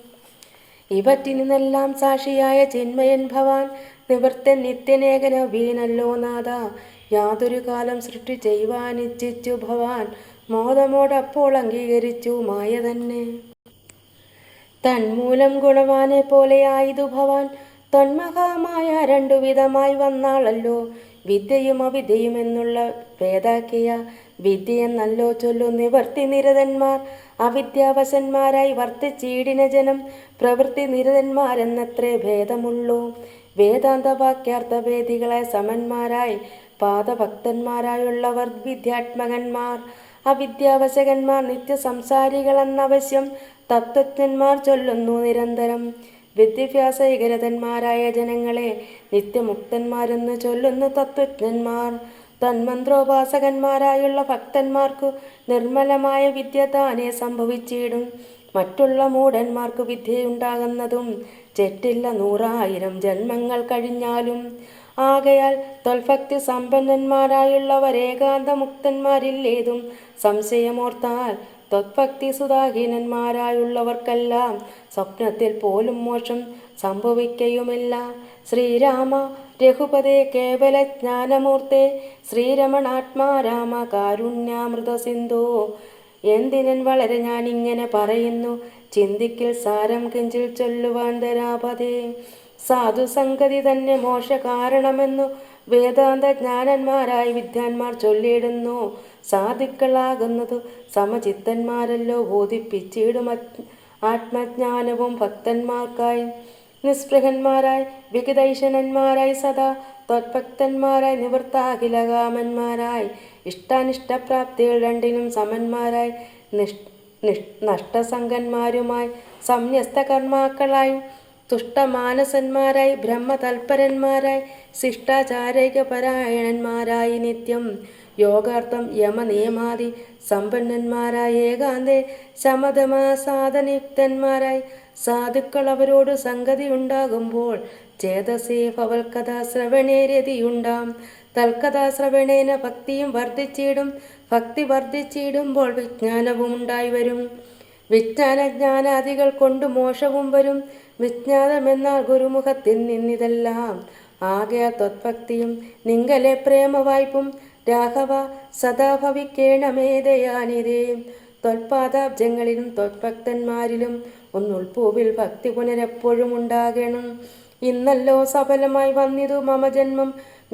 ഇവറ്റിനെല്ലാം സാക്ഷിയായ ചിന്മയൻ ഭവാൻ നിവർത്തൻ നിത്യനേകന വീനല്ലോ നാഥ. യാതൊരു കാലം സൃഷ്ടി ചെയ്യുവാനിച്ഛിച്ചു ഭവാൻ മോദമോടപ്പോൾ അംഗീകരിച്ചു മായ തന്നെ. തന്മൂലം ഗുണവാനെ പോലെയായതു ഭവാൻ തൊന്മഹാമായ രണ്ടു വിധമായി വന്നാളല്ലോ. വിദ്യയും അവിദ്യയും എന്നുള്ള ഭേദാക്കിയ വിദ്യയെന്നല്ലോ ചൊല്ലു നിവർത്തി നിരതന്മാർ. അവിദ്യാവശന്മാരായി വർത്തിച്ചീടിന ജനം പ്രവൃത്തി നിരതന്മാരെന്നത്രേ ഭേദമുള്ളൂ. വേദാന്തവാക്യാർത്ഥഭേദികളായ സമന്മാരായി പാദഭക്തന്മാരായുള്ളവർ വിദ്യാത്മകന്മാർ. അവിദ്യാവശകന്മാർ നിത്യസംസാരികളെന്നവശ്യം തത്വജ്ഞന്മാർ ചൊല്ലുന്നു നിരന്തരം. വിദ്യാഭ്യാസൈകരതന്മാരായ ജനങ്ങളെ നിത്യമുക്തന്മാരെന്ന് ചൊല്ലുന്നു തത്വജ്ഞന്മാർ. തന്മന്ത്രോപാസകന്മാരായുള്ള ഭക്തന്മാർക്കു നിർമ്മലമായ വിദ്യ താനെ സംഭവിച്ചിടും. മറ്റുള്ള മൂഢന്മാർക്കു വിദ്യയുണ്ടാകുന്നതും ചെറ്റില്ല 100,000 ജന്മങ്ങൾ കഴിഞ്ഞാലും. ആകയാൽ ത്വൽഭക്തി സമ്പന്നന്മാരായുള്ളവർ ഏകാന്തമുക്തന്മാരില്ലേതും സംശയമോർത്താൽ ത്വത്ഭക്തി സുധാഹീനന്മാരായുള്ളവർക്കെല്ലാം സ്വപ്നത്തിൽ പോലും മോക്ഷം സംഭവിക്കയുമില്ല. ശ്രീരാമ രഘുപതേ കേവല ജ്ഞാനമൂർത്തേ ശ്രീരമണാത്മാ രാമ കാരുണ്യാമൃത സിന്ധോ. എന്തിനൻ വളരെ ഞാനിങ്ങനെ പറയുന്നു, ചിന്തിക്കിൽ സാരം കിഞ്ചിൽ ചൊല്ലുവാൻ ധരാപതേ. സാധുസംഗതി തന്നെ മോക്ഷ കാരണമെന്നു വേദാന്ത ജ്ഞാനന്മാരായി വിദ്വാൻമാർ ചൊല്ലിയിടുന്നു. സാധുക്കളാകുന്നതു സമചിത്തന്മാരല്ലോ ബോധിപ്പിച്ചിടും ആത്മജ്ഞാനവും ഭക്തന്മാർക്കായി. നിസ്പൃഹന്മാരായി വിഗതൈഷണന്മാരായി സദാ ത്വത്ഭക്തന്മാരായി നിവൃത്താഖിലകാമന്മാരായി ഇഷ്ടാനിഷ്ടപ്രാപ്തികൾ രണ്ടിനും സമന്മാരായി നഷ്ടസംഗന്മാരുമായി സംന്യസ്ത കർമാക്കളായി തുഷ്ടമാനസന്മാരായി ബ്രഹ്മതൽപരന്മാരായി ശിഷ്ടാചാരികപരായണന്മാരായി നിത്യം യോഗാർത്ഥം യമനിയമാദി സമ്പന്നന്മാരായി ഏകാന്തേ ശമതമസാധനയുക്തന്മാരായി സാധുക്കൾ അവരോട് സംഗതി ഉണ്ടാകുമ്പോൾ ചേതസേ ഭവൽക്കഥാശ്രവണേ രതിയുണ്ടാം. തൽക്കഥാശ്രവണേന ഭക്തിയും വർദ്ധിച്ചിടും. ഭക്തി വർദ്ധിച്ചിടുമ്പോൾ വിജ്ഞാനവും ഉണ്ടായി വരും. വിജ്ഞാനജ്ഞാനാദികൾ കൊണ്ട് മോക്ഷവും വരും. വിജ്ഞാനമെന്നാൽ ഗുരുമുഖത്തിൽ നിന്നിതെല്ലാം. ആകയാൽ ത്വത്ഭക്തിയും നിങ്കലെ പ്രേമവായ്പും രാഘവ സദാ ഭവിക്കേണമേ ദയാനിധേ. ത്വൽപാദാബ്ജങ്ങളിലും ത്വത്ഭക്തന്മാരിലും ഒന്നുൾപ്പൂവിൽ ഭക്തി പുനരെപ്പോഴും ഉണ്ടാകണം. ഇന്നല്ലോ സഫലമായി വന്നിതു മമ ജന്മം,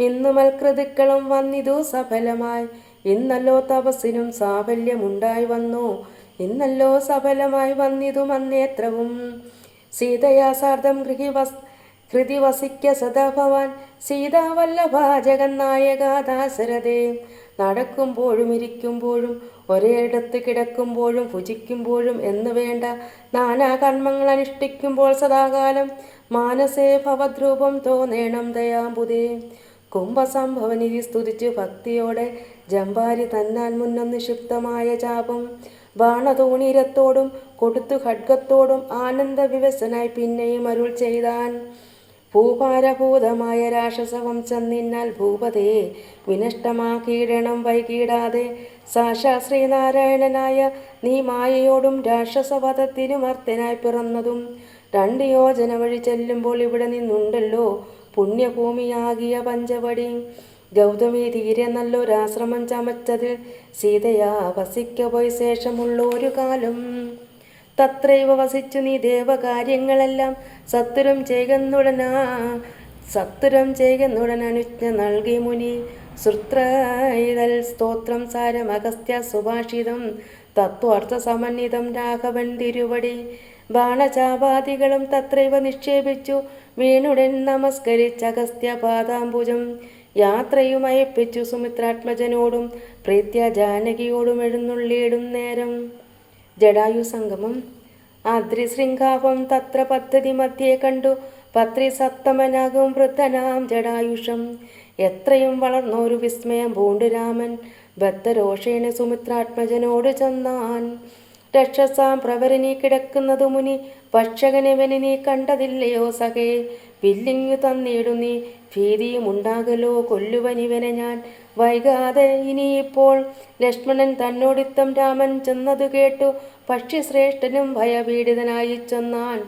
ഇന്നു മൽകൃതുക്കളും വന്നിതു സഫലമായി. ഇന്നല്ലോ തപസ്സിനും സാഫല്യമുണ്ടായി വന്നു, ഇന്നല്ലോ സഫലമായി വന്നിതു മന്നേത്രവും. സീതയാ സാർദ്ധം ഹൃദി വസിക്ക സദാ ഭവാൻ സീതാവല്ലഭ ജഗന്നായക ദാശരഥേ. നടക്കുമ്പോഴും ഇരിക്കുമ്പോഴും ഒരേയിടത്ത് കിടക്കുമ്പോഴും ഭുജിക്കുമ്പോഴും എന്ന് വേണ്ട നാനാ കർമ്മങ്ങൾ അനുഷ്ഠിക്കുമ്പോൾ സദാകാലം മാനസേ ഭവദ്രൂപം തോന്നേണം ദയാംബുദേ. കുംഭസംഭവനിധി സ്തുതിച്ചു ഭക്തിയോടെ ജമ്പാരി തന്നാൻ മുന്നം നിക്ഷിപ്തമായ ചാപം ബാണതോണീരത്തോടും കൊടുത്തു ഖഡ്ഗത്തോടും ആനന്ദ വിവശനായി പിന്നെയും അരുൾ ചെയ്താൻ. ഭൂഭാരഭൂതമായ രാക്ഷസവംശം നിന്നാൽ ഭൂപതേ വിനഷ്ടമാക്കിയിടണം വൈകിടാതെ. സാക്ഷാ ശ്രീനാരായണനായ നീ മായയോടും രാക്ഷസവധത്തിനും അർത്തനായി പിറന്നതും 2 യോജന വഴി ചെല്ലുമ്പോൾ ഇവിടെ നിന്നുണ്ടല്ലോ പുണ്യഭൂമിയാകിയ പഞ്ചവടി. ഗൗതമി തീരെ നല്ലൊരാശ്രമം ചമച്ചതിൽ സീതയാ വസിക്ക പോയി ശേഷമുള്ളൊരു കാലം. തത്രൈവ വസിച്ചു നീ ദേവകാര്യങ്ങളെല്ലാം സത്വരം ചെയ്യുന്നുടൻ അനുജ്ഞ നൽകി മുനി. ശ്രുത്രൈതൽ സ്തോത്രം സാരം അഗസ്ത്യ സുഭാഷിതം തത്വാർത്ഥ സമന്വിതം രാഘവൻ തിരുവടി. ബാണചാപാദികളും തത്രൈവ നിക്ഷേപിച്ചു വീണുടൻ നമസ്കരിച്ച അഗസ്ത്യ പാദാംബുജം. യാത്രയും അയപ്പിച്ചു സുമിത്രാത്മജനോടും പ്രീത്യ ജാനകിയോടും എഴുന്നള്ളിയിടും നേരം. ജടായു സംഗമം. ആദ്രിശൃംഖാപം തത്ര പദ്ധതി മധ്യേ കണ്ടു പത്രി സപ്തമനാകും വൃദ്ധനാം ജടായുഷം. എത്രയും വളർന്നൊരു വിസ്മയം പൂണ്ടു രാമൻ ബദ്ധരോഷേണ സുമിത്രാത്മജനോട് ചെന്നാൻ. രക്ഷസാം പ്രവരനീ കിടക്കുന്നതു മുനി ഭക്ഷകനിവന് നീ കണ്ടതില്ലയോ സഖേ. വില്ലിങ്ങു തന്നിടു നീ ഭീതിയും ഉണ്ടാകലോ കൊല്ലുവനിവനെ ഞാൻ വൈകാതെ ഇനിയിപ്പോൾ. ലക്ഷ്മണൻ തന്നോടിത്തം രാമൻ ചെന്നതു കേട്ടു പക്ഷിശ്രേഷ്ഠനും ഭയപീഡിതനായി ചെന്നാൻ.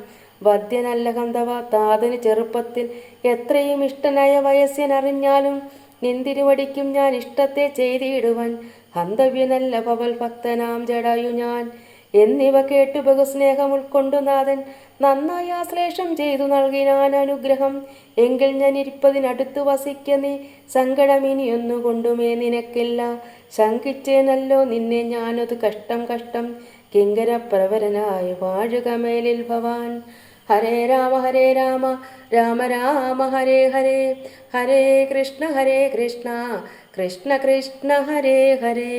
വദ്യനല്ല കന്തവ താതന് ചെറുപ്പത്തിൽ എത്രയും ഇഷ്ടനായ വയസ്സനറിഞ്ഞാലും നിന്തിരുവടിക്കും ഞാൻ ഇഷ്ടത്തെ ചെയ്തിടുവൻ. ഹന്തവ്യനല്ല പവൽ ഭക്തനാം ജടായു ഞാൻ എന്നിവ കേട്ടു ബഹുസ്നേഹം ഉൾക്കൊണ്ടു നാഥൻ നന്നായി ആശ്ലേഷം ചെയ്തു നൽകിനാൻ അനുഗ്രഹം. എങ്കിൽ ഞാൻ ഇരിപ്പതിനടുത്തു വസിക്ക നീ സങ്കടമിനിയൊന്നുകൊണ്ടുമേ നിനക്കില്ല. ശങ്കിച്ചേനല്ലോ നിന്നെ ഞാനത് കഷ്ടം കിങ്കരപ്രവരനായി വാഴുക മേലിൽ ഭവാൻ. ഹരേ രാമ രാമ രാമ ഹരേ ഹരേ, ഹരേ കൃഷ്ണ കൃഷ്ണ കൃഷ്ണ ഹരേ ഹരേ.